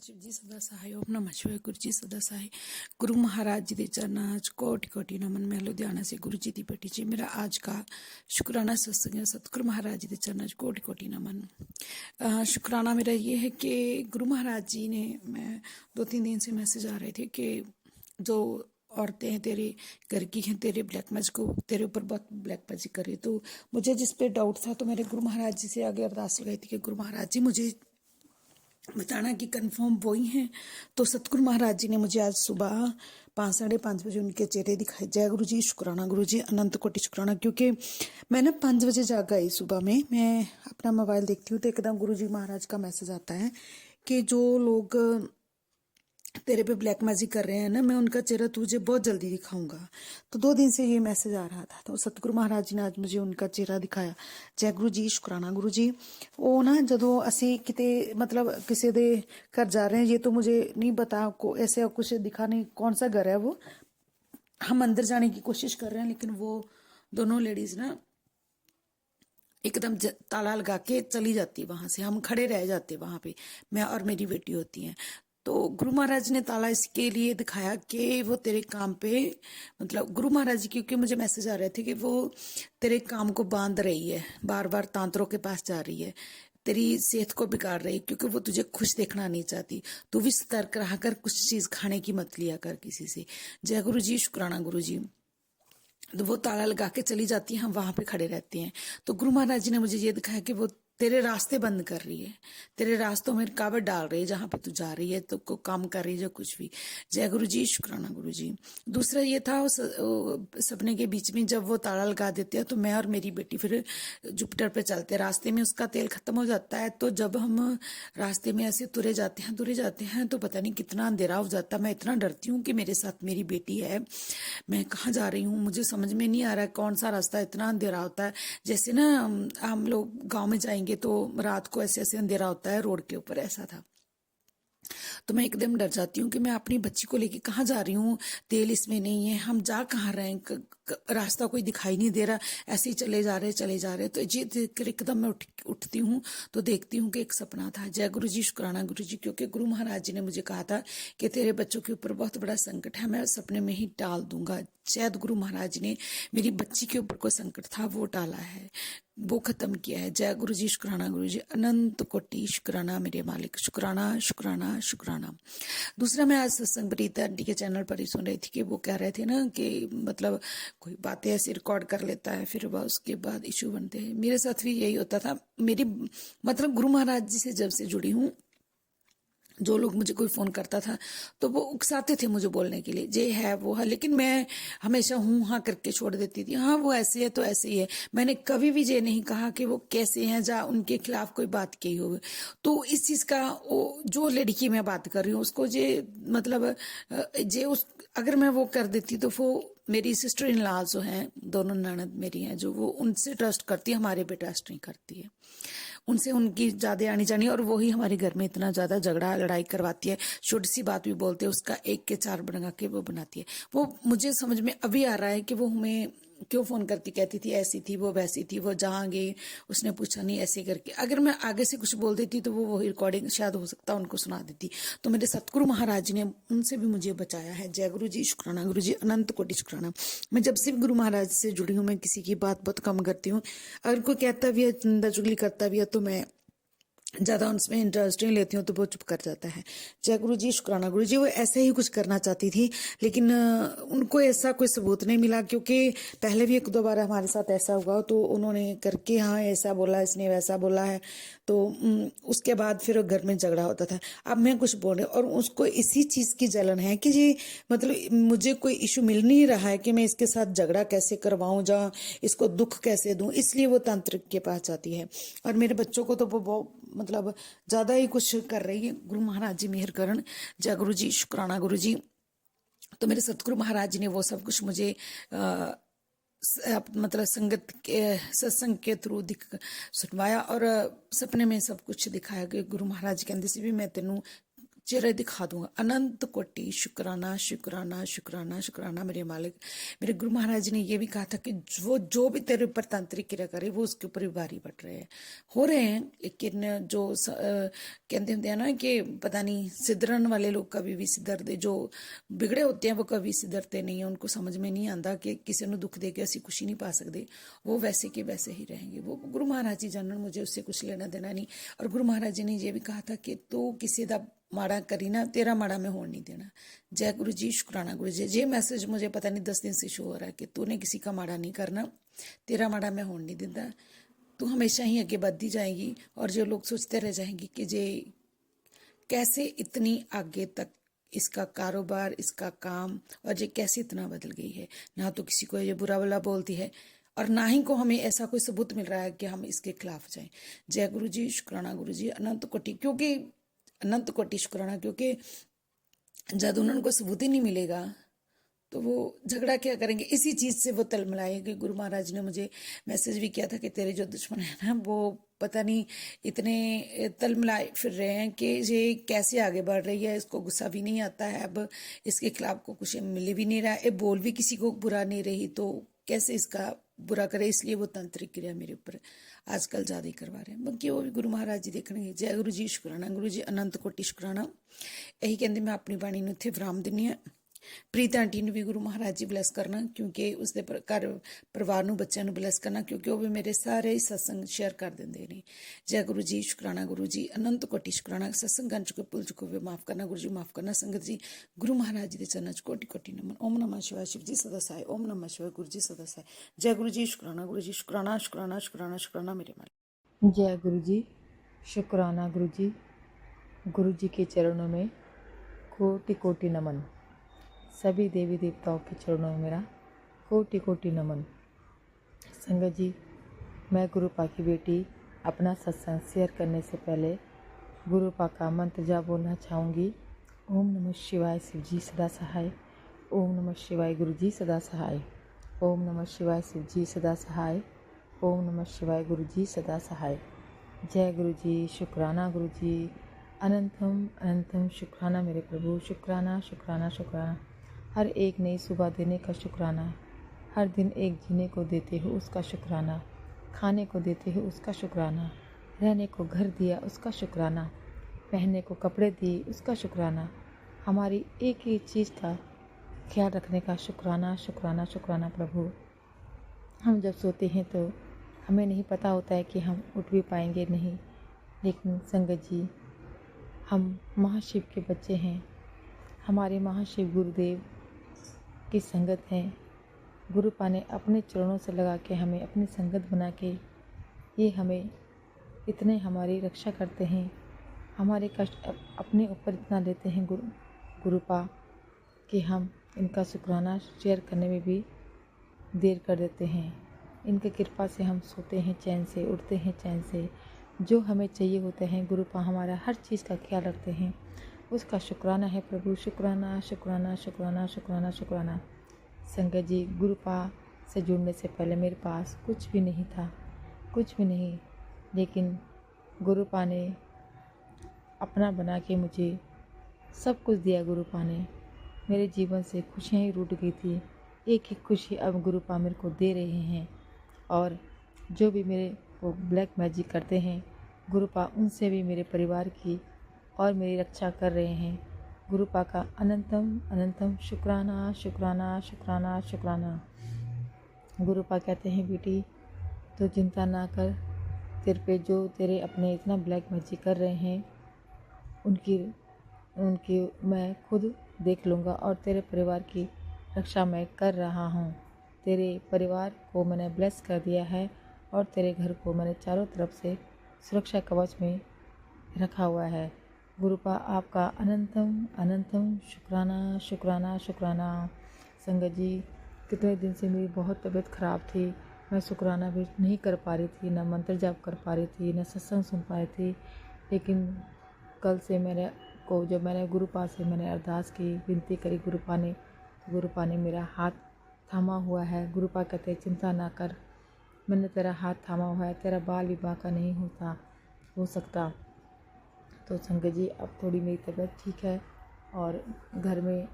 शिव जी सदा सहाय। ओम नमः शिवाय। गुरु जी सदा सहाय। गुरु महाराज जी के चरणा च कोटि कोटि नमन। मैं लुधियाना से गुरु जी की बेटी जी। मेरा आज का शुक्राना सत्संग है। सतगुरु महाराज जी के चरणा च कोटि कोटि नमन। शुक्राना मेरा ये है कि गुरु महाराज जी ने, मैं 2-3 दिन से मैसेज आ रहे थे कि जो औरतें हैं तेरे घर की हैं, तेरे ब्लैक मैजिक को, तेरे ऊपर बहुत ब्लैक मैजिक करे। तो मुझे जिस पे डाउट था तो मेरे गुरु महाराज जी से आगे अरदास लगाई थी कि गुरु महाराज जी मुझे बताना कि कंफर्म वही हैं। तो सतगुरु महाराज जी ने मुझे आज सुबह 5-5:30 बजे उनके चेहरे दिखाए। जय गुरु जी, शुक्राना गुरु जी, अनंत कोटि शुक्राना। क्योंकि मैं ना 5 बजे जाग आई सुबह में, मैं अपना मोबाइल देखती हूँ तो एकदम गुरु जी महाराज का मैसेज आता है कि जो लोग तेरे पे ब्लैक मैजिक कर रहे हैं ना, मैं उनका चेहरा तुझे बहुत जल्दी दिखाऊंगा। तो 2 दिन से ये मैसेज आ रहा था, तो सतगुरु महाराज जी ने आज मुझे उनका चेहरा दिखाया। जय गुरु जी, शुक्राना गुरु जी। ਉਹ ਨਾ ਜਦੋਂ ਅਸੀਂ ਕਿਤੇ मतलब किसी ਦੇ घर जा रहे हैं, ये तो मुझे नहीं पता को ऐसे कुछ दिखा नहीं कौन सा घर है वो। हम अंदर जाने की कोशिश कर रहे हैं लेकिन वो दोनों लेडीज ना एकदम ताला लगा के चली जाती वहां से। हम खड़े रह जाते वहां पे, मैं और मेरी बेटी होती हैं। तो गुरु महाराज ने ताला इसके लिए दिखाया कि वो तेरे काम पे, मतलब गुरु महाराज जी, क्योंकि मुझे मैसेज आ रहे थे कि वो तेरे काम को बांध रही है, बार बार तांत्रों के पास जा रही है, तेरी सेहत को बिगाड़ रही है, क्योंकि वो तुझे खुश देखना नहीं चाहती। तू भी सतर्क रहा कर, कुछ चीज खाने की मत लिया कर किसी से। जय गुरु जी, शुक्राना गुरु जी। तो वो ताला लगा के चली जाती है, हम वहां पे खड़े रहते हैं। तो गुरु महाराज जी ने मुझे ये दिखाया कि वो तेरे रास्ते बंद कर रही है, तेरे रास्तों में रुकावट डाल रही है, जहां पे तू जा रही है तो को काम कर रही है जो कुछ भी। जय गुरु जी, शुक्राना गुरु जी। दूसरा ये था सपने के बीच में जब वो ताला लगा देते हैं तो मैं और मेरी बेटी फिर जुपिटर पे चलते हैं। रास्ते में उसका तेल खत्म हो जाता है, तो जब हम रास्ते में ऐसे तुरे जाते हैं तो पता नहीं कितना अंधेरा हो जाता है। मैं इतना डरती हूँ कि मेरे साथ मेरी बेटी है, मैं कहाँ जा रही हूँ मुझे समझ में नहीं आ रहा है, कौन सा रास्ता इतना अंधेरा होता है। जैसे ना हम लोग गांव में जाएंगे तो रात को ऐसे ऐसे अंधेरा होता है रोड के ऊपर, ऐसा था। तो मैं एकदम डर जाती हूँ कि मैं अपनी बच्ची को लेके कहाँ जा रही हूँ, तेल इसमें नहीं है, हम जा कहाँ रहे हैं, रास्ता कोई दिखाई नहीं दे रहा, ऐसे ही चले जा रहे। तो ये देखकर एकदम मैं उठती हूँ तो देखती हूँ कि एक सपना था। जय गुरु जी, शुक्राना गुरु जी। क्योंकि गुरु महाराज जी ने मुझे कहा था कि तेरे बच्चों के ऊपर बहुत बड़ा संकट है, मैं सपने में ही टाल दूंगा। शायद गुरु महाराज ने मेरी बच्ची के ऊपर कोई संकट था वो टाला है, वो खत्म किया है। जय गुरु जी, शुक्राना गुरु जी, अनंत कोटि शुक्राना मेरे मालिक, शुक्राना शुक्राना शुक्राना। दूसरा, मैं आज सत्संग प्रीता आंटी के चैनल पर ही सुन रही थी कि वो कह रहे थे ना कि मतलब कोई बातें ऐसे रिकॉर्ड कर लेता है फिर वह उसके बाद इशू बनते हैं। मेरे साथ भी यही होता था। मेरी मतलब गुरु महाराज जी से जब से जुड़ी हूँ, जो लोग मुझे कोई फोन करता था तो वो उकसाते थे मुझे बोलने के लिए, ये है वो है, लेकिन मैं हमेशा हूँ हाँ करके छोड़ देती थी। हाँ वो ऐसे है तो ऐसे ही है, मैंने कभी भी ये नहीं कहा कि वो कैसे हैं या उनके खिलाफ कोई बात की हो। तो इस चीज का जो लड़की मैं बात कर रही हूँ उसको ये मतलब जे उस अगर मैं वो कर देती तो वो मेरी सिस्टर इन लॉ जो हैं, दोनों ननद मेरी हैं, जो वो उनसे ट्रस्ट करती है, हमारे पे ट्रस्ट नहीं करती है। उनसे उनकी ज्यादा आनी जानी, और वही हमारे घर में इतना ज्यादा झगड़ा लड़ाई करवाती है। छोटी सी बात भी बोलते हैं उसका 1 के 4 बना के वो बनाती है। वो मुझे समझ में अभी आ रहा है कि वो हमें क्यों फोन करती, कहती थी ऐसी थी वो वैसी थी, वो जहाँ गई उसने पूछा नहीं, ऐसे करके। अगर मैं आगे से कुछ बोल देती तो वो वही रिकॉर्डिंग शायद हो सकता उनको सुना देती। तो मेरे सतगुरु महाराज जी ने उनसे भी मुझे बचाया है। जय गुरु जी, शुक्राना गुरु जी, अनंत कोटि शुक्राना। मैं जब से भी गुरु महाराज से जुड़ी हूँ मैं किसी की बात बहुत कम करती हूँ। अगर कोई कहता भी है, चंदा चुगली करता भी है, तो मैं ज्यादा उनमें इंटरेस्ट नहीं लेती हूँ, तो वो चुप कर जाता है। जय गुरु जी, शुक्राना गुरु जी। वो ऐसे ही कुछ करना चाहती थी लेकिन उनको ऐसा कोई सबूत नहीं मिला, क्योंकि पहले भी 1-2 बार हमारे साथ ऐसा हुआ तो उन्होंने करके हाँ ऐसा बोला, इसने वैसा बोला है, तो उसके बाद फिर घर में झगड़ा होता था। अब मैं कुछ बोल रही और उसको इसी चीज की जलन है कि जी मतलब मुझे कोई इशू मिल नहीं रहा है कि मैं इसके साथ झगड़ा कैसे करवाऊं या इसको दुख कैसे दूं, इसलिए वो तांत्रिक के पास जाती है। और मेरे बच्चों को तो वो मतलब ज्यादा ही कुछ कर रही है। गुरु महाराज जी मेहर करण। जय गुरु जी, शुक्राना गुरु जी। तो मेरे सतगुरु महाराज जी ने वो सब कुछ मुझे मतलब संगत के सत्संग के थ्रू सुनवाया और सपने में सब कुछ दिखाया कि गुरु महाराज कहते सी भी मैं तेनू चेहरा दिखा दूंगा। अनंत कोटि शुक्राना शुक्राना शुक्राना शुक्राना मेरे मालिक। मेरे गुरु महाराज ने ये भी कहा था कि वो जो भी तेरे ऊपर तांत्रिक क्रिया करे वो उसके ऊपर भी भारी पड़ रहे हैं, हो रहे हैं। लेकिन जो कहते होते हैं ना कि पता नहीं सिद्धरन वाले लोग कभी भी सिद्धरते, जो बिगड़े होते हैं वो कभी सिद्धरते नहीं है। उनको समझ में नहीं आता कि किसी ਨੂੰ दुख दे के ਅਸੀਂ खुशी नहीं पा सकते, वो वैसे के वैसे ही रहेंगे। वो गुरु महाराज जी जानन, मुझे उससे कुछ लेना देना नहीं। और गुरु महाराज जी ने ये भी कहा था कि तू किसी का माड़ा करी ना, तेरा माड़ा मैं होने नहीं देना। जय गुरु जी, शुक्राना गुरु जी। ये मैसेज मुझे पता नहीं 10 दिन से शो हो रहा है कि तूने किसी का माड़ा नहीं करना, तेरा माड़ा मैं होने नहीं देता। तू हमेशा ही आगे बढ़ती जाएगी। और जो लोग सोचते रह जाएंगे कि ये कैसे इतनी आगे तक इसका कारोबार, इसका काम, और ये कैसे इतना बदल गई है। ना तो किसी को ये बुरा भला बोलती है और ना ही को हमें ऐसा कोई सबूत मिल रहा है कि हम इसके खिलाफ जाएं। जय गुरु जी, शुक्राना गुरु जी, अनंत कोटि। क्योंकि अनंत कोटि शुक्राना, क्योंकि जब उनको सबूत ही नहीं मिलेगा तो वो झगड़ा क्या करेंगे। इसी चीज से वो तलमलाएंगे। गुरु महाराज ने मुझे मैसेज भी किया था कि तेरे जो दुश्मन है ना, वो पता नहीं इतने तलमलाए फिर रहे हैं कि ये कैसे आगे बढ़ रही है, इसको गुस्सा भी नहीं आता है। अब इसके खिलाफ को कुछ मिल भी नहीं रहा है, बोल भी किसी को बुरा नहीं रही, तो कैसे इसका बुरा करे। इसलिए वो तांत्रिक क्रिया मेरे ऊपर आजकल ज़्यादा ही करवा रहे हैं। बाकी वो भी गुरु महाराज जी देखणगे। जय गुरु जी, शुक्राना गुरु जी, अनंत कोटि शुक्राना। यही कहते मैं अपनी बाणी ਨੂੰ ਇੱਥੇ ਵਿਰਾਮ ਦਿੰਦੀ ਹਾਂ। ਪ੍ਰੀਤ ਆਂਟੀ ਨੂੰ ਵੀ ਗੁਰੂ ਮਹਾਰਾਜ ਜੀ ਬਲੈਸ ਕਰਨਾ, ਕਿਉਂਕਿ ਉਸਦੇ ਘਰ ਪਰਿਵਾਰ ਨੂੰ, ਬੱਚਿਆਂ ਨੂੰ ਬਲੈਸ ਕਰਨਾ, ਕਿਉਂਕਿ ਉਹ ਵੀ ਮੇਰੇ ਸਾਰੇ ਸਤਸੰਗ ਸ਼ੇਅਰ ਕਰ ਦਿੰਦੇ ਨੇ। ਜੈ ਗੁਰੂ ਜੀ, ਸ਼ੁਕਰਾਨਾ ਗੁਰੂ ਜੀ, ਅਨੰਤ ਕੋਟि शुक्राना। सत्संग गंज को भूल चुके हुए माफ करना गुरु जी, माफ करना संगत जी। गुरु महाराज जी के चरणों च कोटि कोटि नमन। ओम नमः शिवाय, शिव जी सदा सहाय। ओम नमः शिवाय, गुरु जी सदा सहाय। जय गुरु जी, शुक्राना गुरु जी, शुक्राना शुक्राना शुक्राना शुक्राना मेरे मालिक। जय गुरु जी, शुक्राना गुरु जी। गुरु जी के चरणों में कोटि कोटि नमन। सभी देवी देवताओं के चरणों में मेरा कोटि कोटि नमन। संगत जी, मैं गुरुपा की बेटी अपना सत्संग शेयर करने से पहले गुरुपा का मंत्र जाप बोलना चाहूँगी। ओम नमः शिवाय, शिव जी सदा सहाय। ओम नमः शिवाय, गुरु जी सदा सहाय। ओम नमः शिवाय, शिव जी सदा सहाय। ओम नमः शिवाय, गुरु जी सदा सहाय। जय गुरु जी, शुक्राना गुरु जी, अनंतम अनंतम शुक्राना मेरे प्रभु। शुक्राना शुक्राना शुक्राना। हर एक नई सुबह देने का शुक्राना, हर दिन एक जीने को देते हो उसका शुक्राना, खाने को देते हो उसका शुक्राना, रहने को घर दिया उसका शुक्राना, पहनने को कपड़े दिए उसका शुक्राना, हमारी एक एक चीज़ का ख्याल रखने का शुक्राना शुक्राना शुक्राना प्रभु। हम जब सोते हैं तो हमें नहीं पता होता है कि हम उठ भी पाएंगे नहीं, लेकिन संगत जी, हम महाशिव के बच्चे हैं। हमारे महाशिव गुरुदेव की संगत है। गुरुपा ने अपने चरणों से लगा के हमें अपनी संगत बना के ये हमें इतने हमारी रक्षा करते हैं, हमारे कष्ट अपने ऊपर इतना लेते हैं गुरुपा कि हम इनका शुक्राना शेयर करने में भी देर कर देते हैं। इनकी कृपा से हम सोते हैं चैन से, उठते हैं चैन से। जो हमें चाहिए होते हैं गुरुपा हमारा हर चीज़ का ख्याल रखते हैं, उसका शुक्राना है प्रभु। शुक्राना शुक्राना शुक्राना शुक्राना शुक्राना। संगत जी, गुरुपा से जुड़ने से पहले मेरे पास कुछ भी नहीं था, कुछ भी नहीं, लेकिन गुरुपा ने अपना बना के मुझे सब कुछ दिया। गुरुपा ने मेरे जीवन से खुशियाँ ही रूठ गई थी। एक एक खुशी अब गुरुपा मेरे को दे रहे हैं। और जो भी मेरे को ब्लैक मैजिक करते हैं गुरुपा, उनसे भी मेरे परिवार की और मेरी रक्षा कर रहे हैं। गुरुपा का अनंतम अनंतम शुक्राना शुक्राना शुक्राना शुक्राना। गुरुपा कहते हैं बेटी तो चिंता ना कर, तेरे पे जो तेरे अपने इतना ब्लैक मैजिक कर रहे हैं उनकी मैं खुद देख लूँगा और तेरे परिवार की रक्षा मैं कर रहा हूँ। तेरे परिवार को मैंने ब्लेस कर दिया है और तेरे घर को मैंने चारों तरफ से सुरक्षा कवच में रखा हुआ है। गुरुपा आपका अनंतम अनंतम शुक्राना शुक्राना शुक्राना। संगत जी, कितने दिन से मेरी बहुत तबीयत ख़राब थी, मैं शुक्राना भी नहीं कर पा रही थी, न मंत्र जाप कर पा रही थी, न सत्संग सुन पा रही थी। लेकिन कल से जब मैंने गुरुपा से मैंने अरदास की, विनती करी गुरुपा ने मेरा हाथ थामा हुआ है। गुरुपा कहते चिंता ना कर, मैंने तेरा हाथ थामा हुआ है, तेरा बाल भी बांका नहीं हो सकता। तो संगत जी अब थोड़ी मेरी तबीयत ठीक है और घर में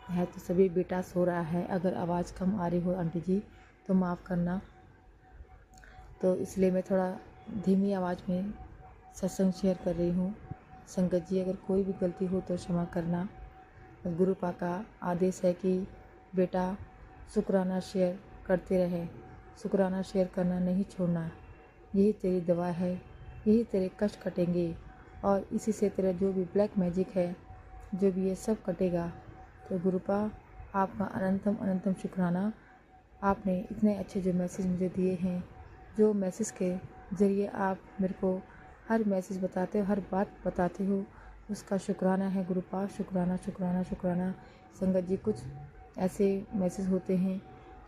है तो सभी बेटा सो रहा है। अगर आवाज़ कम आ रही हो आंटी जी तो माफ़ करना। तो इसलिए मैं थोड़ा धीमी आवाज़ में सत्संग शेयर कर रही हूँ। संगत जी अगर कोई भी गलती हो तो क्षमा करना। गुरु पा का आदेश है कि बेटा शुक्राना शेयर करते रहे, शुक्राना शेयर करना नहीं छोड़ना। यही तेरी दवा है, यही तेरे कष्ट कटेंगे और इसी से तेरा जो भी ब्लैक मैजिक है, जो भी ये सब कटेगा। तो गुरुपा आपका अनंतम अनंतम शुक्राना। आपने इतने अच्छे जो मैसेज मुझे दिए हैं, जो मैसेज के ज़रिए आप मेरे को हर मैसेज बताते हो, हर बात बताते हो, उसका शुक्राना है गुरुपा। शुक्राना शुक्राना शुक्राना। संगत जी कुछ ऐसे मैसेज होते हैं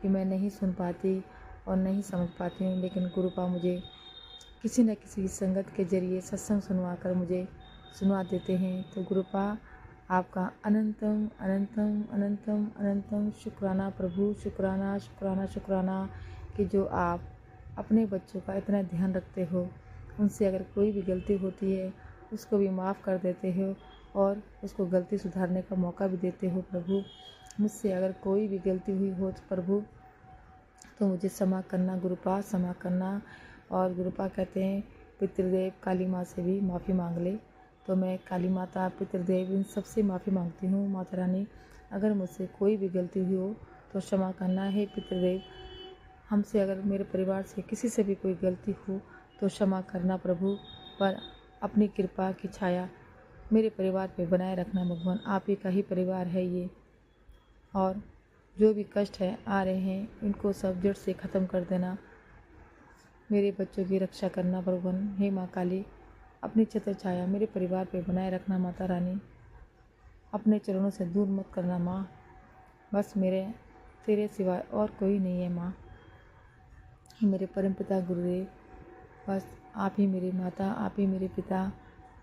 कि मैं नहीं सुन पाती और नहीं समझ पाती हूँ, लेकिन गुरुपा मुझे किसी न किसी संगत के ज़रिए सत्संग सुनवा कर मुझे सुनवा देते हैं। तो गुरुपा आपका अनंतम अनंतम अनंतम अनंतम शुक्राना प्रभु। शुक्राना शुक्राना शुक्राना कि जो आप अपने बच्चों का इतना ध्यान रखते हो, उनसे अगर कोई भी गलती होती है उसको भी माफ़ कर देते हो और उसको गलती सुधारने का मौका भी देते हो प्रभु। मुझसे अगर कोई भी गलती हुई हो तो प्रभु तो मुझे क्षमा करना गुरुपा, क्षमा करना। और गुरुपा कहते हैं पितृदेव काली माँ से भी माफ़ी मांग ले। तो मैं काली माता, पितृदेव, इन सबसे माफ़ी मांगती हूँ। माता रानी अगर मुझसे कोई भी गलती हुई हो तो क्षमा करना है पितृदेव। हमसे अगर मेरे परिवार से किसी से भी कोई गलती हो तो क्षमा करना प्रभु। पर अपनी कृपा की छाया मेरे परिवार पे बनाए रखना भगवान। आप ही का ही परिवार है ये, और जो भी कष्ट है आ रहे हैं इनको सब जड़ से ख़त्म कर देना। मेरे बच्चों की रक्षा करना भगवान। हे माँ काली अपनी छत्र छाया मेरे परिवार पे बनाए रखना माता रानी। अपने चरणों से दूर मत करना माँ। बस मेरे तेरे सिवाय और कोई नहीं है माँ। हे मेरे परमपिता गुरुदेव, बस आप ही मेरी माता, आप ही मेरे पिता,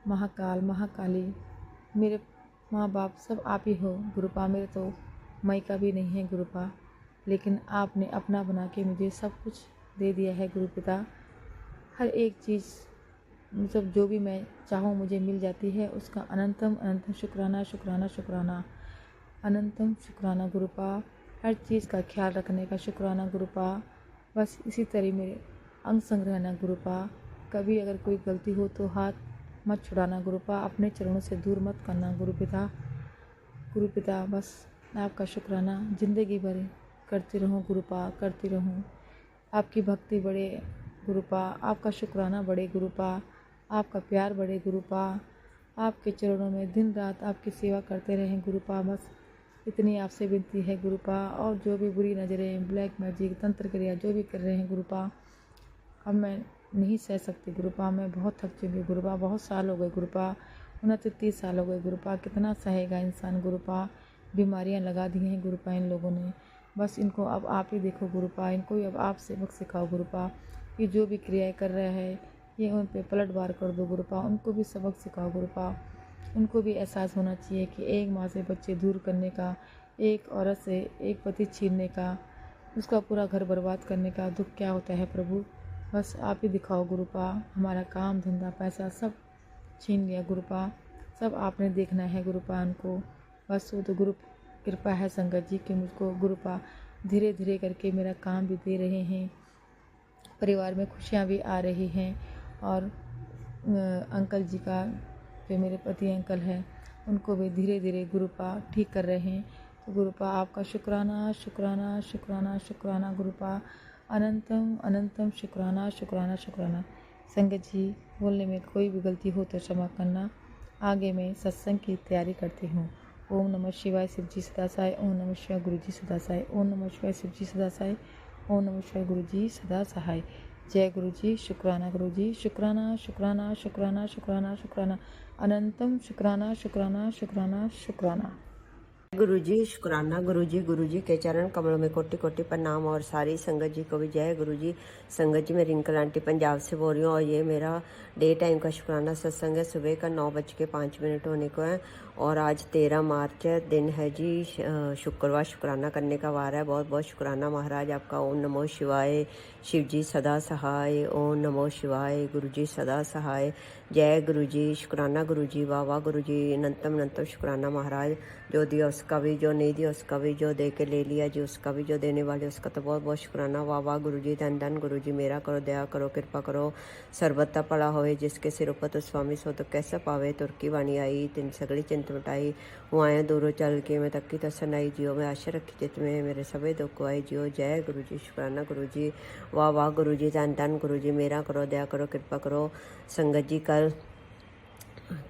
महाकाल महाकाली, मेरे माँ बाप सब आप ही हो गुरुपा। मेरे तो मायका भी नहीं है गुरुपा, लेकिन आपने अपना बना के मुझे सब कुछ दे दिया है गुरुपिता। हर एक चीज़ मतलब जो भी मैं चाहूँ मुझे मिल जाती है, उसका अनंतम अनंतम शुक्राना शुक्राना शुक्राना। अनंतम शुक्राना गुरुपा। हर चीज़ का ख्याल रखने का शुक्राना गुरुपा। बस इसी तरह मेरे अंग संग रहना गुरुपा। कभी अगर कोई गलती हो तो हाथ मत छुड़ाना गुरुपा। अपने चरणों से दूर मत करना गुरुपिता। गुरुपिता बस आपका शुक्राना ज़िंदगी भर करती रहूँ गुरुपा, करती रहूँ। आपकी भक्ति बढ़े गुरुपा, आपका शुक्राना बढ़े गुरुपा, आपका प्यार बढ़े गुरुपा। आपके चरणों में दिन रात आपकी सेवा करते रहें गुरुपा। बस इतनी आपसे विनती है गुरुपा। और जो भी बुरी नज़रें, ब्लैक मैजिक, तंत्र क्रिया जो भी कर रहे हैं गुरुपा, अब मैं नहीं सह सकती गुरुपा। मैं बहुत थक चुकी गुरुपा। बहुत साल हो गए गुरुपा, 29 साल हो गए गुरुपा। कितना सहेगा इंसान गुरुपा। बीमारियां लगा दी हैं गुरुपा इन लोगों ने। बस इनको अब आप ही देखो गुरुपा। इनको ही अब आप सबक सिखाओ गुरुपा। ये जो भी क्रियाएं कर रहा है ये उन पे पलटवार कर दो गुरुपा। उनको भी सबक सिखाओ गुरुपा। उनको भी एहसास होना चाहिए कि एक माँ से बच्चे दूर करने का, एक औरत से एक पति छीनने का, उसका पूरा घर बर्बाद करने का दुख क्या होता है प्रभु। बस आप ही दिखाओ गुरुपा। हमारा काम धंधा पैसा सब छीन लिया गुरुपा। सब आपने देखना है गुरुपा उनको। बस वो तो गुरु कृपा है संगत जी कि मुझको गुरुपा धीरे धीरे करके मेरा काम भी दे रहे हैं, परिवार में खुशियाँ भी आ रही हैं। और अंकल जी का जो मेरे पति अंकल हैं उनको भी धीरे धीरे गुरुपा ठीक कर रहे हैं। तो गुरुपा आपका शुक्राना शुक्राना शुक्राना शुक्राना गुरुपा। अनंतम अनंतम शुक्राना शुक्राना शुक्राना। संगत जी बोलने में कोई भी गलती हो तो क्षमा करना। आगे मैं सत्संग की तैयारी करती हूँ। ओम नमः शिवाय शिव जी सदा साई। ओम नमः शिवाय गुरु जी सदा साई। ओम नमः शिवाय शिव जी सदा साई। ओम नमः शिवाय गुरु जी सदा सहाय। जय गुरु जी। शुक्राना गुरु जी। शुक्राना शुक्राना शुक्राना शुक्राना शुक्राना। अनंतम शुक्राना शुक्राना शुक्राना शुक्राना। गुरु जी के चरण कमलों में कोटि कोटि प्रणाम। और सारी संगत जी को भी जय गुरु जी। संगत जी, मैं रिंकल आंटी पंजाब से बोल रही हूँ और ये मेरा डे टाइम का शुक्राना सत्संग है। सुबह का 9:05 होने को है और आज 13 मार्च दिन है जी, शुक्रवार। शुक्राना करने का वार है। बहुत बहुत शुक्राना महाराज आपका। ओम नमो शिवाय। शिव जी सदा सहाय। ओम नमो शिवाय। गुरु जी सदा सहाय। जय गुरु जी। शुक्राना गुरु जी। वाह वाह गुरु जी। अनंतम अनंतम शुक्राना महाराज। जो दिया उसका भी, जो नहीं दिया उसका भी, जो दे के ले लिया जी उसका भी, जो देने वाले उसका तो बहुत बहुत शुक्राना। वाह वाह गुरु जी। धन धन गुरु जी। मेरा करो, दया करो, कृपा करो। सर्वता पड़ा होए जिसके सिर ऊपर तो स्वामी सो तो कैसा पावे। तुर्की वाणी आई तिन सगली चिंत मिटाई। वो आए दूरों चल के मैं तक्की तसन आई जियो। मैं आशा रखी चित में मेरे सभी दुख को आई जियो। जय गुरु जी। शुक्राना गुरु जी। वाह वाह गुरु जी। धन धन गुरु जी। मेरा करो, दया करो, कृपा करो। संगत जी,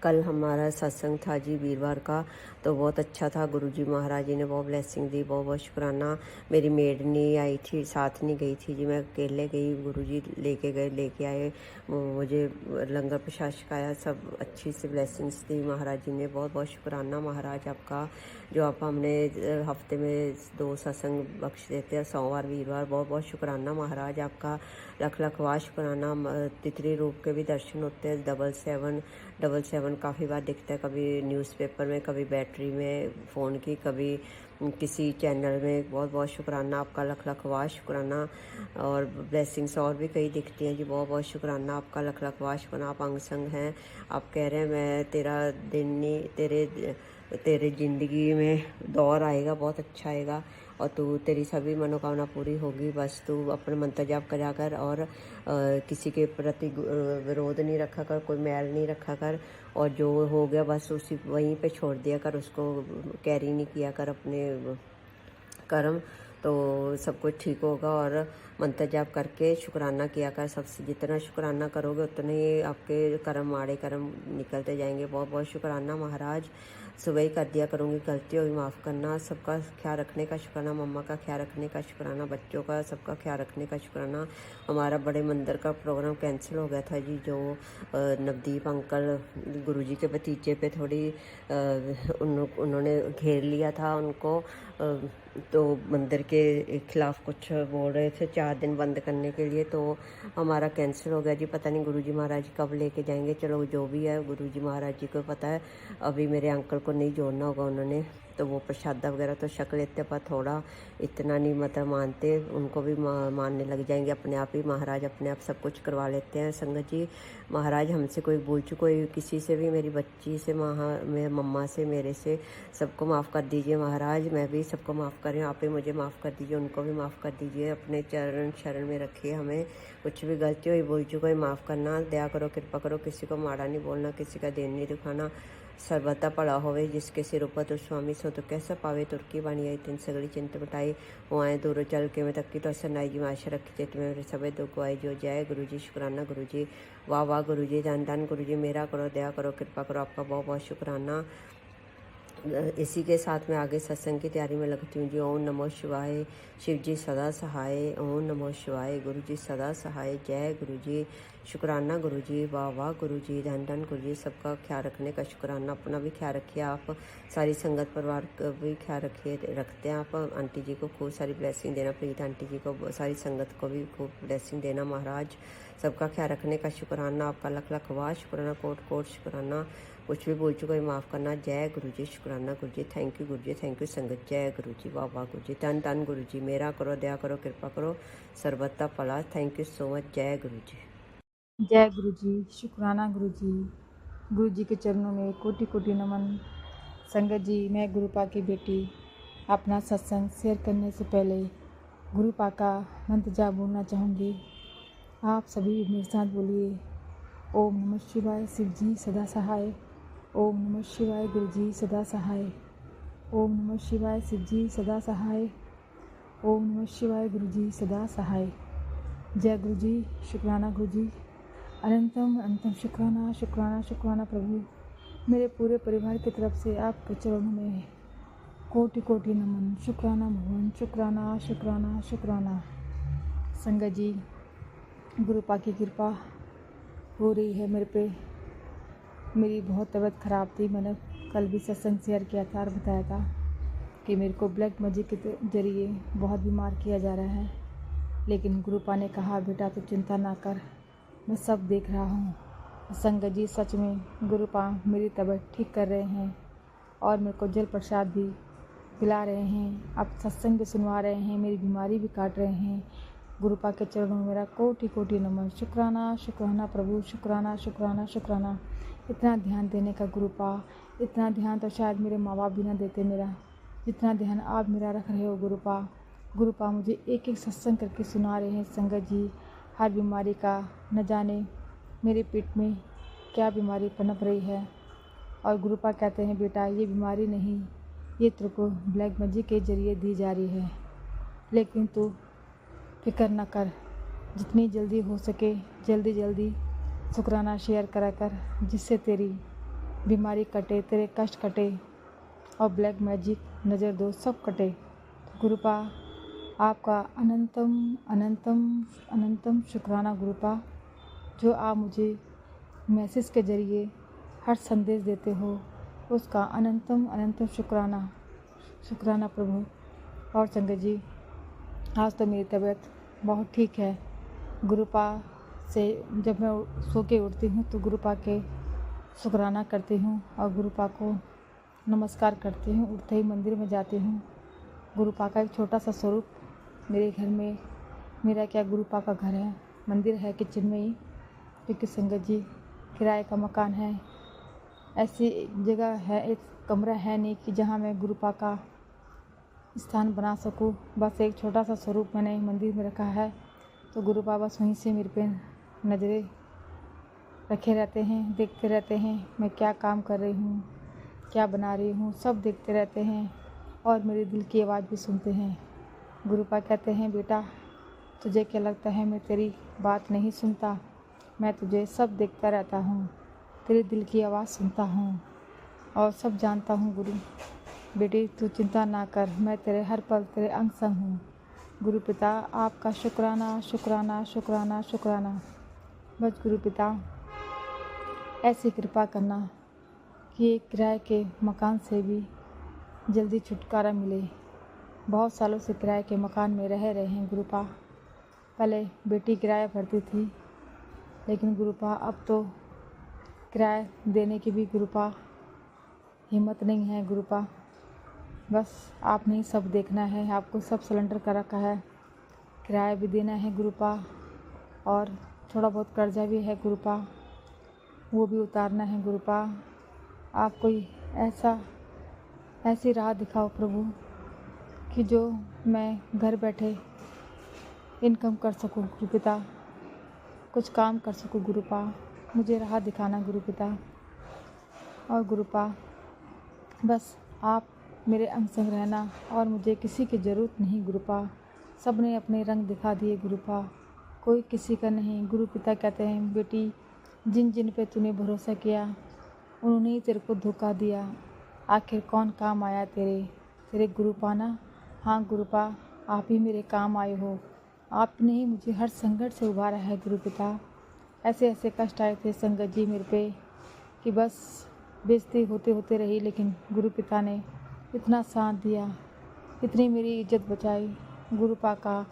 कल हमारा सत्संग था जी वीरवार का, तो बहुत अच्छा था। गुरुजी महाराज जी ने बहुत ब्लेसिंग दी। बहुत बहुत शुक्राना। मेरी मेड नहीं आई थी, साथ नहीं गई थी जी, मैं अकेले गई। गुरुजी लेके आए मुझे। लंगर प्रसाद खाया, सब अच्छी सी ब्लेसिंग्स दी महाराज जी ने। बहुत बहुत शुक्राना महाराज आपका, जो आप हमने हफ्ते में 2 सत्संग बख्श देते हैं, सोमवार वीरवार। बहुत बहुत शुक्राना महाराज आपका। लख लख वाह शुक्राना। तितली रूप के भी दर्शन होते हैं। 777 काफ़ी बार दिखता है, कभी न्यूज़पेपर में, कभी बैटरी में फ़ोन की, कभी किसी चैनल में। बहुत बहुत शुक्राना आपका। लख लख वाह शुक्राना। और ब्लेसिंग्स और भी कई दिखती हैं जी। बहुत बहुत शुक्राना आपका। लख लख वाह शुक्राना। आप अंग संग हैं। आप कह रहे हैं मैं तेरा दिन नहीं, तेरे ज़िंदगी में दौर आएगा, बहुत अच्छा आएगा और तेरी सभी मनोकामना पूरी होगी। बस तू अपने मंत्र जाप करा कर और किसी के प्रति विरोध नहीं रखा कर, कोई मैल नहीं रखा कर, और जो हो गया बस उसी वहीं पे छोड़ दिया कर, उसको कैरी नहीं किया कर अपने कर्म, तो सब कुछ ठीक होगा। और मंत्र जाप करके शुक्राना किया कर। सबसे जितना शुक्राना करोगे उतने ही आपके कर्म, आड़े कर्म निकलते जाएंगे। बहुत बहुत शुक्राना महाराज। सुबह ही कर दिया करूँगी, गलती हुई माफ़ करना। सबका ख्याल रखने का शुक्राना। मम्मा का ख्याल रखने का शुक्राना। बच्चों का सबका ख्याल रखने का शुक्राना। हमारा बड़े मंदिर का प्रोग्राम कैंसिल हो गया था जी, जो नवदीप अंकल गुरुजी के भतीजे पे थोड़ी उन्होंने घेर लिया था उनको, तो मंदिर के खिलाफ कुछ बोल रहे थे 4 दिन बंद करने के लिए, तो हमारा कैंसिल हो गया जी। पता नहीं गुरुजी महाराज जी कब लेके जाएंगे। चलो जो भी है गुरुजी महाराज जी को पता है। अभी मेरे अंकल को नहीं जोड़ना होगा उन्होंने, तो वो प्रसादा वगैरह तो शक लेते, पर थोड़ा इतना नहीं मतलब मानते। उनको भी मानने लग जाएंगे अपने आप ही। महाराज अपने आप सब कुछ करवा लेते हैं। संगत जी, महाराज हमसे कोई भूल चूक कोई किसी से भी, मेरी बच्ची से, मेरे मम्मा से, मेरे से, सबको माफ़ कर दीजिए महाराज। मैं भी सबको माफ़ कर रही हूँ। आप ही मुझे माफ़ कर दीजिए, उनको भी माफ़ कर दीजिए। अपने चरण शरण में रखिए हमें। कुछ भी गलती हुई भूल चूक कोई माफ़ करना। दया करो, कृपा करो। किसी को माड़ा नहीं बोलना, किसी का देन नहीं दिखाना। सर्वता पड़ा होवे जिसके सिर ऊपर तो स्वामी सो तो कैसा पावे। तुर्की बाणी आई तिन सगली चिंत मिटाई। वो आए दूरों चल के मैं तक्की तो असर आई जी। मैं आशा रखी चित में मेरे सभी दुख आई जो। जय गुरु जी। शुक्राना गुरु जी। वाह वाह गुरु जी। धन धन गुरु जी। मेरा करो, दया करो, कृपा करो। आपका बहुत बहुत शुक्राना। इसी के साथ मैं आगे सत्संग की तैयारी में लगती हूँ जी। ओम नमो शिवाय। शिव जी सदा सहाय। ओम नमो शिवाय। गुरु जी सदा सहाय। जय गुरु जी। शुक्राना गुरु जी। वाह वाह गुरु जी। धन धन गुरु जी। सबका ख्याल रखने का शुक्राना। अपना भी ख्याल रखिए आप। सारी संगत परिवार का भी ख्याल रखते हैं आप। आंटी जी को खूब सारी ब्लेसिंग देना। प्रीत आंटी जी को, सारी संगत को भी खूब ब्लेसिंग देना महाराज। सबका ख्याल रखने का शुक्राना आपका। लख लख वाह शुक्राना। कोट कोट शुक्राना। कुछ भी बोल चुका है माफ़ करना। जय गुरु जी। शुक्राना गुरु जी। Thank you Guru ji. Thank you संगत। जय गुरु जी। वाह वाह गुरु जी। धन धन गुरु जी। मेरा करो, दया करो, कृपा करो। सर्वता पला। Thank you so much. जय गुरु जी। जय गुरु जी। शुक्राना गुरु जी। गुरु जी के चरणों में कोटि कोटि नमन। संगत जी, मैं गुरुपा की बेटी अपना सत्संग शेयर करने से पहले गुरुपा का मंत्र जाप बोलना चाहूँगी। आप सभी मेरे साथ बोलिए। ओम नमः शिवाय। शिव जी सदा सहाय। ओम नमः शिवाय। गुरु जी सदा सहाय। ओम नमः शिवाय। शिव जी सदा सहाय। ओम नमः शिवाय। गुरु जी सदा सहाय। जय गुरु जी। शुक्राना गुरु जी। अनंतम अनंतम शुक्राना शुक्राना शुक्राना प्रभु। मेरे पूरे परिवार की तरफ से आपके चरणों में कोटि कोटि नमन। शुक्राना भगवान। शुक्राना शुक्राना शुक्राना। संगत जी, गुरुपा की कृपा हो रही है मेरे पे। मेरी बहुत तबीयत ख़राब थी, मैंने कल भी सत्संग शेयर किया था और बताया था। कि मेरे को ब्लैक मैजिक के जरिए बहुत बीमार किया जा रहा है, लेकिन गुरुपा ने कहा बेटा तू चिंता ना कर, मैं सब देख रहा हूँ। संगत जी सच में गुरुपा मेरी तबीयत ठीक कर रहे हैं और मेरे को जल प्रसाद भी पिला रहे हैं, अब सत्संग भी सुनवा रहे हैं, मेरी बीमारी भी काट रहे हैं। गुरुपा के चरणों में मेरा कोटि कोटि नमन। शुक्राना शुक्राना प्रभु, शुक्राना शुक्राना शुक्राना। इतना ध्यान देने का गुरुपा, इतना ध्यान तो शायद मेरे माँ बाप भी ना देते मेरा, जितना ध्यान आप मेरा रख रहे हो गुरुपा। गुरुपा मुझे एक एक सत्संग करके सुना रहे हैं संगत जी, हर बीमारी का न जाने मेरे पेट में क्या बीमारी पनप रही है। और गुरुपा कहते हैं बेटा ये बीमारी नहीं, ये तेरे को ब्लैक मैजिक के जरिए दी जा रही है, लेकिन तू फिक्र न कर, जितनी जल्दी हो सके जल्दी जल्दी शुक्राना शेयर करा कर, जिससे तेरी बीमारी कटे, तेरे कष्ट कटे और ब्लैक मैजिक नज़र दो सब कटे। गुरुपा आपका अनंतम अनंतम अनंतम शुक्राना गुरुपा, जो आप मुझे मैसेज के ज़रिए हर संदेश देते हो, उसका अनंतम अनंतम शुक्राना शुक्राना प्रभु। और संगत जी आज तो मेरी तबीयत बहुत ठीक है। गुरुपा से जब मैं सो के उठती हूँ तो गुरुपा के शुक्राना करती हूँ और गुरुपा को नमस्कार करती हूँ। उठते ही मंदिर में जाती हूँ। गुरुपा का एक छोटा सा स्वरूप मेरे घर में, मेरा क्या गुरुपा का घर है, मंदिर है किचन में ही, क्योंकि संगत जी किराए का मकान है, ऐसी जगह है, एक कमरा है नहीं कि जहाँ मैं गुरुपा का स्थान बना सकूँ। बस एक छोटा सा स्वरूप मैंने मंदिर में रखा है, तो गुरुपा बस वहीं से मेरे पे नज़रें रखे रहते हैं, देखते रहते हैं मैं क्या काम कर रही हूँ, क्या बना रही हूँ, सब देखते रहते हैं और मेरे दिल की आवाज़ भी सुनते हैं। गुरुपा कहते हैं बेटा तुझे क्या लगता है मैं तेरी बात नहीं सुनता, मैं तुझे सब देखता रहता हूँ, तेरे दिल की आवाज़ सुनता हूँ और सब जानता हूँ गुरु। बेटी तू चिंता ना कर, मैं तेरे हर पल तेरे अंग संग हूँ। गुरु पिता आपका शुक्राना शुक्राना शुक्राना शुक्राना। बस गुरु पिता ऐसी कृपा करना कि एक किराए के मकान से भी जल्दी छुटकारा मिले। बहुत सालों से किराए के मकान में रह रहे हैं गुरुपा। पहले बेटी किराया भरती थी, लेकिन गुरुपा अब तो किराया देने की भी गुरुपा हिम्मत नहीं है गुरुपा। बस आपने ही सब देखना है, आपको सब सिलेंडर कर रखा है, किराया भी देना है गुरुपा और थोड़ा बहुत कर्जा भी है गुरुपा, वो भी उतारना है गुरुपा। आप कोई ऐसी राह दिखाओ प्रभु कि जो मैं घर बैठे इनकम कर सकूं गुरुपिता, कुछ काम कर सकूं गुरुपा, मुझे राह दिखाना गुरुपिता। और गुरुपा बस आप मेरे अंग संग रहना और मुझे किसी की ज़रूरत नहीं गुरुपा। सब ने अपने रंग दिखा दिए गुरुपा, कोई किसी का नहीं। गुरुपिता कहते हैं बेटी जिन जिन पे तूने भरोसा किया उन्होंने ही तेरे को धोखा दिया, आखिर कौन काम आया तेरे गुरुपा ना। हाँ गुरुपा आप ही मेरे काम आए हो, आपने ही मुझे हर संकट से उबारा है गुरुपिता। ऐसे ऐसे कष्ट आए थे संगत जी मेरे पे कि बस बेइज्जती होते होते रही, लेकिन गुरुपिता ने इतना साथ दिया, इतनी मेरी इज्जत बचाई। गुरुपा का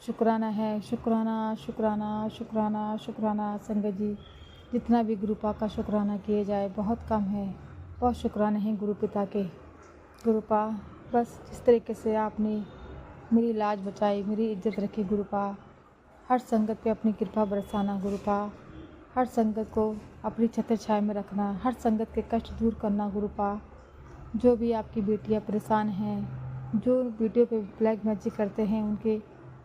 शुक्राना है, शुक्राना शुक्राना शुक्राना शुक्राना। संगत जी जितना भी गुरुपा का शुक्राना किए जाए बहुत कम है, बहुत शुक्राने हैं गुरुपिता के। गुरुपा बस जिस तरीके से आपने मेरी लाज बचाई, मेरी इज्जत रखी गुरुपा, हर संगत पे अपनी कृपा बरसाना गुरुपा, हर संगत को अपनी छत्र छाया में रखना, हर संगत के कष्ट दूर करना गुरुपा। जो भी आपकी बेटियां परेशान हैं, जो वीडियो पे ब्लैक मैजिक करते हैं, उनके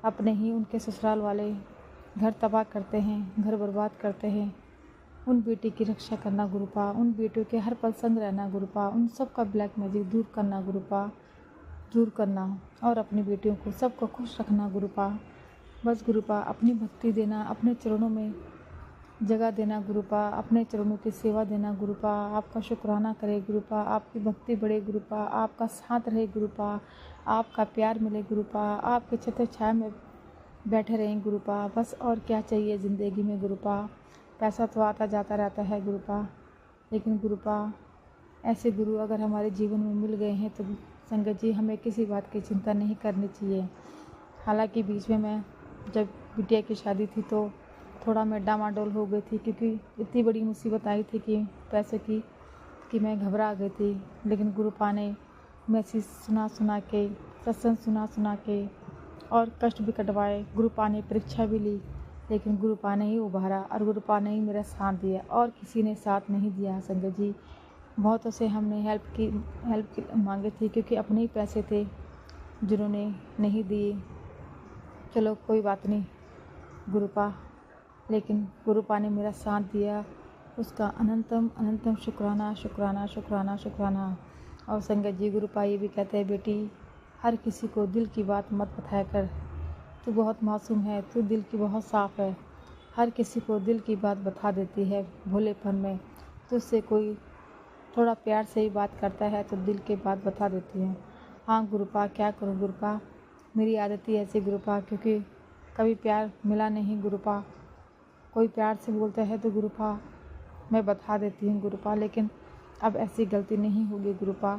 अपने ही उनके ससुराल वाले घर तबाह करते हैं, घर बर्बाद करते हैं, उन बेटी की रक्षा करना गुरुपा, उन बेटियों के हर पल संग रहना गुरुपा, उन सब का ब्लैक मैजिक दूर करना गुरुपा, दूर करना और अपनी बेटियों को सबको खुश रखना गुरुपा। बस गुरुपा अपनी भक्ति देना, अपने चरणों में जगह देना गुरुपा, अपने चरणों की सेवा देना गुरुपा, आपका शुक्राना करे गुरुपा, आपकी भक्ति बढ़े गुरुपा, आपका साथ रहे गुरुपा, आपका प्यार मिले गुरुपा, आपके छत्र छाया में बैठे रहें गुरुपा। बस और क्या चाहिए ज़िंदगी में गुरुपा। पैसा तो आता जाता रहता है गुरुपा, लेकिन गुरुपा ऐसे गुरु अगर हमारे जीवन में मिल गए हैं तो संगत जी हमें किसी बात की चिंता नहीं करनी चाहिए। हालांकि बीच में मैं जब बिटिया की शादी थी तो थोड़ा मैं डामाडोल हो गई थी, क्योंकि इतनी बड़ी मुसीबत आई थी कि पैसे की कि मैं घबरा गई थी। लेकिन गुरुपा ने मैसेज सुना के, सत्संग सुना के और कष्ट भी कटवाए। गुरुपा ने परीक्षा भी ली, लेकिन गुरुपा ने ही उभारा और गुरुपा ने ही मेरा साथ दिया और किसी ने साथ नहीं दिया। संगत जी बहुतों से हमने हेल्प मांगी थी, क्योंकि अपने ही पैसे थे जिन्होंने नहीं दिए। चलो कोई बात नहीं गुरुपा, लेकिन गुरुपा ने मेरा साथ दिया, उसका अनंतम अनंतम शुक्राना शुक्राना शुक्राना शुक्राना। और संगत जी गुरुपा ये भी कहते हैं, बेटी हर किसी को दिल की बात मत बताया कर, तू बहुत मासूम है, तू दिल की बहुत साफ़ है, हर किसी को दिल की बात बता देती है भोलेपन में। तुझसे कोई थोड़ा प्यार से ही बात करता है तो दिल की बात बता देती है। हाँ गुरुपा क्या करूँ गुरुपा, मेरी आदत ही ऐसी गुरुपा, क्योंकि कभी प्यार मिला नहीं गुरुपा। कोई प्यार से बोलता है तो गुरुपा मैं बता देती हूँ गुरुपा, लेकिन अब ऐसी गलती नहीं होगी गुरुपा।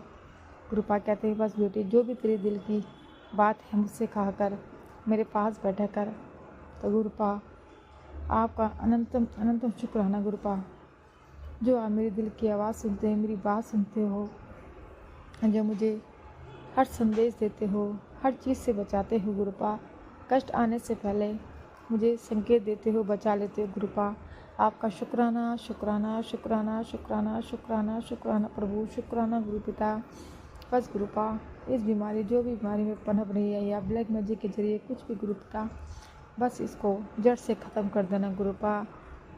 गुरुपा कहते हैं बस बेटी जो भी तेरे दिल की बात है मुझसे कहा कर, मेरे पास बैठा कर। तो गुरुपा आपका अनंतम अनंतम शुक्राना गुरुपा, जो आप मेरे दिल की आवाज़ सुनते हैं, मेरी बात सुनते हो, जो मुझे हर संदेश देते हो, हर चीज़ से बचाते हो गुरुपा। कष्ट आने से पहले मुझे संकेत देते हो, बचा लेते हो गुरुपा। आपका शुक्राना शुक्राना शुक्राना शुक्राना शुक्राना शुक्राना प्रभु, शुक्राना गुरु पिता। बस गुरुपा इस बीमारी जो भी बीमारी में पनप रही है या ब्लैक मैजिक के जरिए कुछ भी गुरु पिता, बस इसको जड़ से ख़त्म कर देना गुरुपा।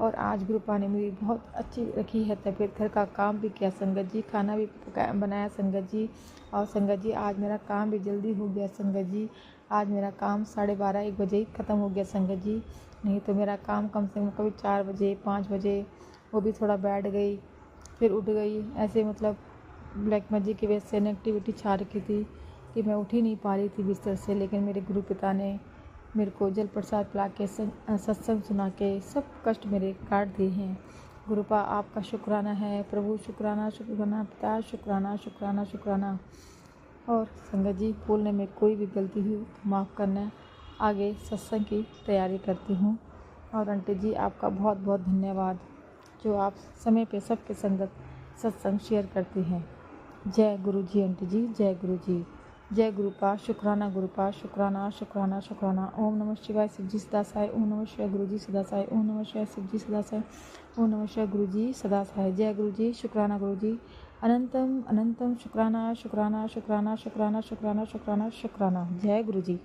और आज गुरुपा ने मेरी बहुत अच्छी रखी है तबीयत, घर का काम भी किया संगत जी, खाना भी बनाया संगत जी। और संगत जी आज मेरा काम भी जल्दी हो गया संगत जी, आज मेरा काम 12:30-1 बजे ही ख़त्म हो गया संगत जी। नहीं तो मेरा काम कम से कम कभी 4 बजे 5 बजे, वो भी थोड़ा बैठ गई फिर उठ गई, ऐसे मतलब ब्लैक मैजिक की वजह से नेगेटिविटी छा रखी थी कि मैं उठ ही नहीं पा रही थी बिस्तर से। लेकिन मेरे गुरु पिता ने मेरे को जल प्रसाद पिला के सत्संग सुना के सब कष्ट मेरे काट दिए हैं गुरुपा। आपका शुक्राना है प्रभु, शुक्राना शुक्राना पिता, शुक्राना शुक्राना शुक्राना। और संगत जी बोलने में कोई भी गलती हुई तो माफ़ करना, आगे सत्संग की तैयारी करती हूँ। और आंटी जी आपका बहुत बहुत धन्यवाद, जो आप समय पे सबके संगत सत्संग शेयर करती हैं। जय गुरु जी आंटी जी, जय गुरु जी, जय गुरुपा, शुक्राना गुरुपा, शुक्राना शुक्राना शुक्राना। ओम नमः शिवाय शिव जी सदा साय, ओम नमः शिवाय गुरु जी सदा साय, ओम नमः शिवाय शिव जी सदा साय, ओम नमः शिवाय गुरु जी सदा साय। जय गुरु जी, शुक्राना गुरु जी, अनंतम अनंतम शुक्राना शुक्राना शुक्राना शुक्राना शुक्राना शुक्राना शुक्राना। जय गुरु जी।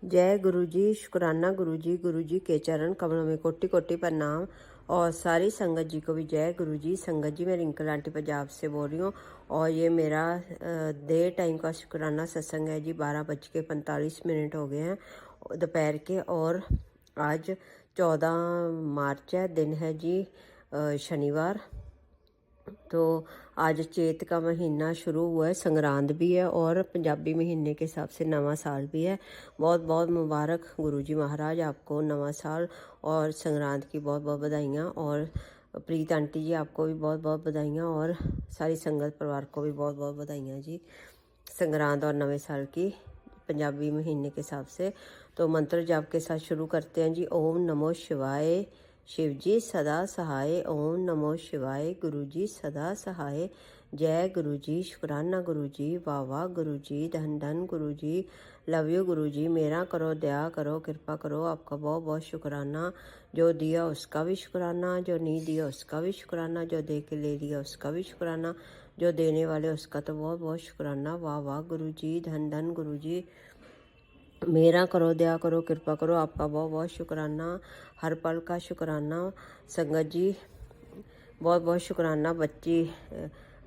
जय गुरु जी, शुक्राना गुरु जी के चरण कमलों में कोटि कोटि प्रणाम। और सारी संगत जी को भी जय गुरु जी। संगत जी मैं रिंकल आंटी पंजाब से बोल रही हूँ और ये मेरा देर टाइम का शुक्राना सत्संग है जी। 12:45 हो गए हैं दोपहर के। और आज 14 मार्च है, दिन है जी शनिवार। तो आज चेत का महीना शुरू हुआ है, संग्रांद भी है और पंजाबी महीने के हिसाब से नवा साल भी है। बहुत बहुत मुबारक गुरुजी महाराज आपको नवा साल और संग्रांद की बहुत बहुत बधाइयाँ। और प्रीत आंटी जी आपको भी बहुत बहुत बधाइयाँ और सारी संगत परिवार को भी बहुत बहुत बधाइयाँ जी संग्रांद और नवे साल की पंजाबी महीने के हिसाब से। तो मंत्र जाप के साथ शुरू करते हैं जी। ओम नमो शिवाय, शिव जी सदा सहाय। ओम नमो शिवाय, गुरु जी सदा सहाय। जय गुरु जी, शुक्राना गुरु जी, वाह वाह गुरु जी, धन धन गुरु जी, लव यू गुरु जी। मेरा करो, दया करो, कृपा करो, आपका बहुत बहुत शुक्राना। जो दिया उसका भी शुक्राना, जो नहीं दिया उसका भी शुक्राना, जो दे के ले लिया उसका भी शुक्राना, जो देने वाले उसका तो बहुत बहुत शुक्राना। वाह वाह गुरु जी, धन धन गुरु जी। मेरा करो, दया करो, कृपा करो, आपका बहुत बहुत शुक्राना, हर पल का शुक्राना। संगत जी बहुत बहुत शुक्राना। बच्ची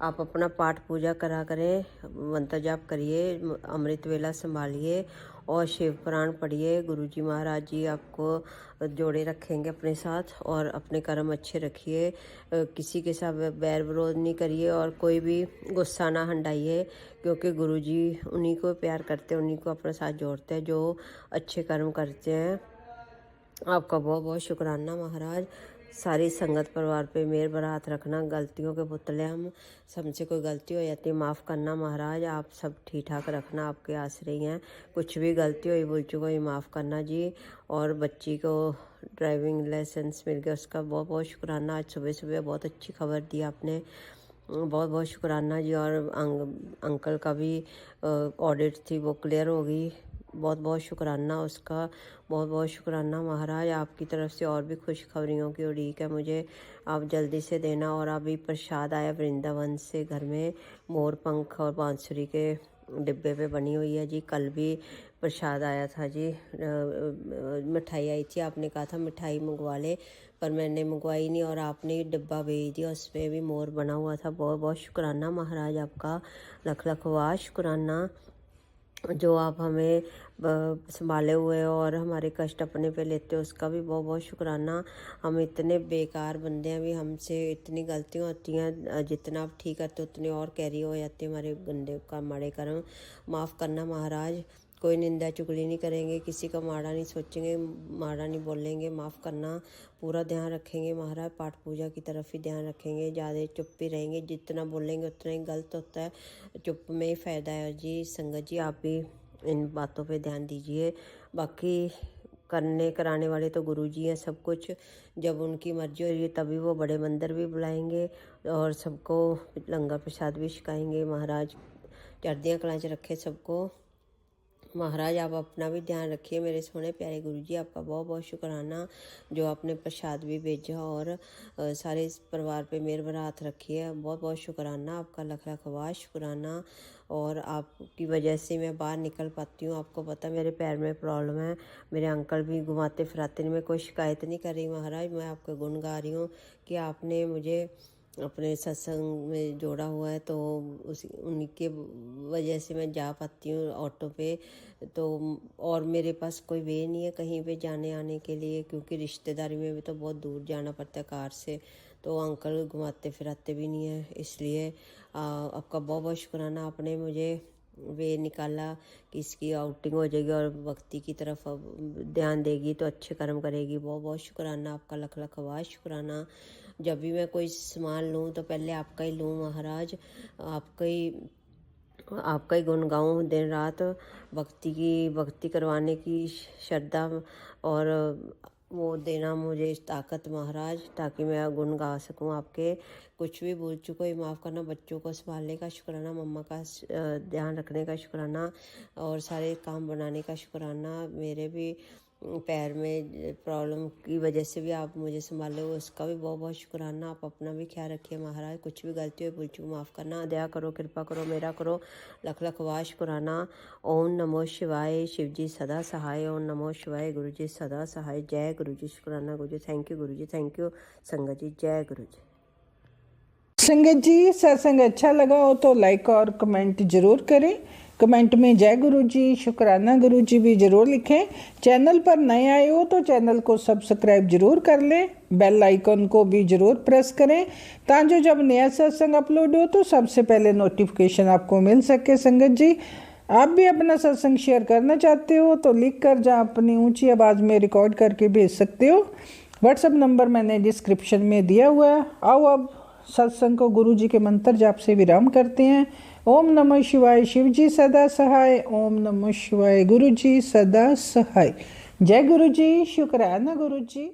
आप अपना पाठ पूजा करा करें, मंत्र जाप करिए, अमृत वेला संभालिए और शिव पुराण पढ़िए। गुरुजी महाराज जी आपको जोड़े रखेंगे अपने साथ और अपने कर्म अच्छे रखिए। किसी के साथ बैर विरोध नहीं करिए और कोई भी गुस्सा ना हंडाइए, क्योंकि गुरुजी उन्हीं को प्यार करते हैं, उन्हीं को अपने साथ जोड़ते हैं जो अच्छे कर्म करते हैं। आपका बहुत बहुत शुक्राना महाराज। सारी संगत परिवार पे मेहर भरा हाथ रखना। गलतियों के पुतले हम, हमसे कोई गलती हो जाती है माफ़ करना महाराज। आप सब ठीक ठाक रखना, आपके आश्रय हैं। कुछ भी गलती हुई भूल चुको ये माफ़ करना जी। और बच्ची को ड्राइविंग लाइसेंस मिल गया, उसका बहुत बहुत शुक्राना। आज सुबह सुबह बहुत अच्छी खबर दी आपने, बहुत बहुत शुक्राना जी। और अंकल का भी ऑडिट थी वो क्लियर हो गई, बहुत बहुत शुक्राना उसका, बहुत बहुत शुक्राना महाराज। आपकी तरफ से और भी खुशखबरियों की उड़ीक है मुझे, आप जल्दी से देना। और अभी प्रसाद आया वृंदावन से घर में, मोर पंख और बांसुरी के डिब्बे पे बनी हुई है जी। कल भी प्रसाद आया था जी, मिठाई आई थी, आपने कहा था मिठाई मंगवा ले, पर मैंने मंगवाई नहीं और आपने डिब्बा भेज दिया, उस पर भी मोर बना हुआ था। बहुत बहुत शुक्राना महाराज आपका, लख लख वाह शुक्राना जो आप हमें संभाले हुए और हमारे कष्ट अपने पे लेते हो, उसका भी बहुत बहुत शुक्राना। हम इतने बेकार बंदे हैं, भी हमसे इतनी गलतियाँ होती हैं, जितना आप ठीक करते उतने और कैरी हो जाते हैं हमारे गंदे का माड़े कर्म। माफ़ करना महाराज, कोई निंदा चुगली नहीं करेंगे, किसी का माड़ा नहीं सोचेंगे, माड़ा नहीं बोलेंगे। माफ़ करना, पूरा ध्यान रखेंगे महाराज, पाठ पूजा की तरफ ही ध्यान रखेंगे, ज़्यादा चुप ही रहेंगे। जितना बोलेंगे उतना ही गलत होता है, चुप में ही फ़ायदा है जी। संगत जी आप भी इन बातों पे ध्यान दीजिए। बाकी करने कराने वाले तो गुरु जी हैं, सब कुछ जब उनकी मर्जी हो रही है तभी वो बड़े मंदिर भी बुलाएंगे और सबको लंगर प्रसाद भी छिकाएंगे। महाराज चढ़दियाँ कलां च रखे सबको महाराज। आप अपना भी ध्यान रखिए मेरे सोने प्यारे गुरुजी, आपका बहुत बहुत शुक्राना जो आपने प्रसाद भी भेजा और सारे इस परिवार पे मेहर भरा हाथ रखिए। बहुत बहुत शुक्राना आपका, लख लख वाह शुक्राना। और आपकी वजह से मैं बाहर निकल पाती हूँ। आपको पता मेरे पैर में प्रॉब्लम है, मेरे अंकल भी घुमाते फिराते नहीं, मैं कोई शिकायत नहीं कर रही महाराज, मैं आपके गुण गा रही हूँ कि आपने मुझे अपने सत्संग में जोड़ा हुआ है, तो उस उनके वजह से मैं जा पाती हूँ ऑटो पे। तो और मेरे पास कोई वे नहीं है कहीं पे जाने आने के लिए, क्योंकि रिश्तेदारी में भी तो बहुत दूर जाना पड़ता है कार से, तो अंकल घुमाते फिराते भी नहीं है। इसलिए आपका बहुत बहुत शुक्राना, आपने मुझे वे निकाला कि इसकी आउटिंग हो जाएगी और भक्ति की तरफ ध्यान देगी तो अच्छे कर्म करेगी। बहुत बहुत शुक्राना आपका, लख लख वाह शुक्राना। जब भी मैं कोई सामान लूँ तो पहले आपका ही लूँ महाराज, आपका ही गुण गाऊँ दिन रात, भक्ति करवाने की श्रद्धा और वो देना मुझे इस ताकत महाराज, ताकि मैं गुण गा सकूं आपके। कुछ भी भूल चुको ये माफ़ करना। बच्चों को संभालने का शुक्राना, मम्मा का ध्यान रखने का शुक्राना और सारे काम बनाने का शुक्राना। मेरे भी पैर में प्रॉब्लम की वजह से भी आप मुझे संभाले हो, उसका भी बहुत बहुत शुक्राना। आप अपना भी ख्याल रखिए महाराज, कुछ भी गलती हो भूल चूक माफ़ करना, दया करो, कृपा करो, मेरा करो, लख लख वाह शुक्राना। ओम नमो शिवाय, शिव जी सदा सहाय। ओम नमो शिवाय, गुरु जी सदा सहाय। जय गुरु जी, शुक्राना गुरु जी, thank you Guru ji, thank you संगत जी, जय गुरु जी। संगत जी सत्संग अच्छा लगा हो तो लाइक और कमेंट जरूर करें। कमेंट में जय गुरु जी, शुक्राना गुरु जी भी जरूर लिखें। चैनल पर नए आए हो तो चैनल को सब्सक्राइब जरूर कर लें, बेल आइकन को भी जरूर प्रेस करें ताकि जब नया सत्संग अपलोड हो तो सबसे पहले नोटिफिकेशन आपको मिल सके। संगत जी आप भी अपना सत्संग शेयर करना चाहते हो तो लिख कर जहाँ अपनी ऊंची आवाज़ में रिकॉर्ड करके भेज सकते हो। व्हाट्सएप नंबर मैंने डिस्क्रिप्शन में दिया हुआ है। आओ अब सत्संग को गुरु जी के मंत्र जाप से विराम करते हैं। ओम नमः शिवाय, शिव जी सदा सहाय। ओम नमः शिवाय, गुरु जी सदा सहाय। जय गुरु जी, शुक्राना गुरु जी।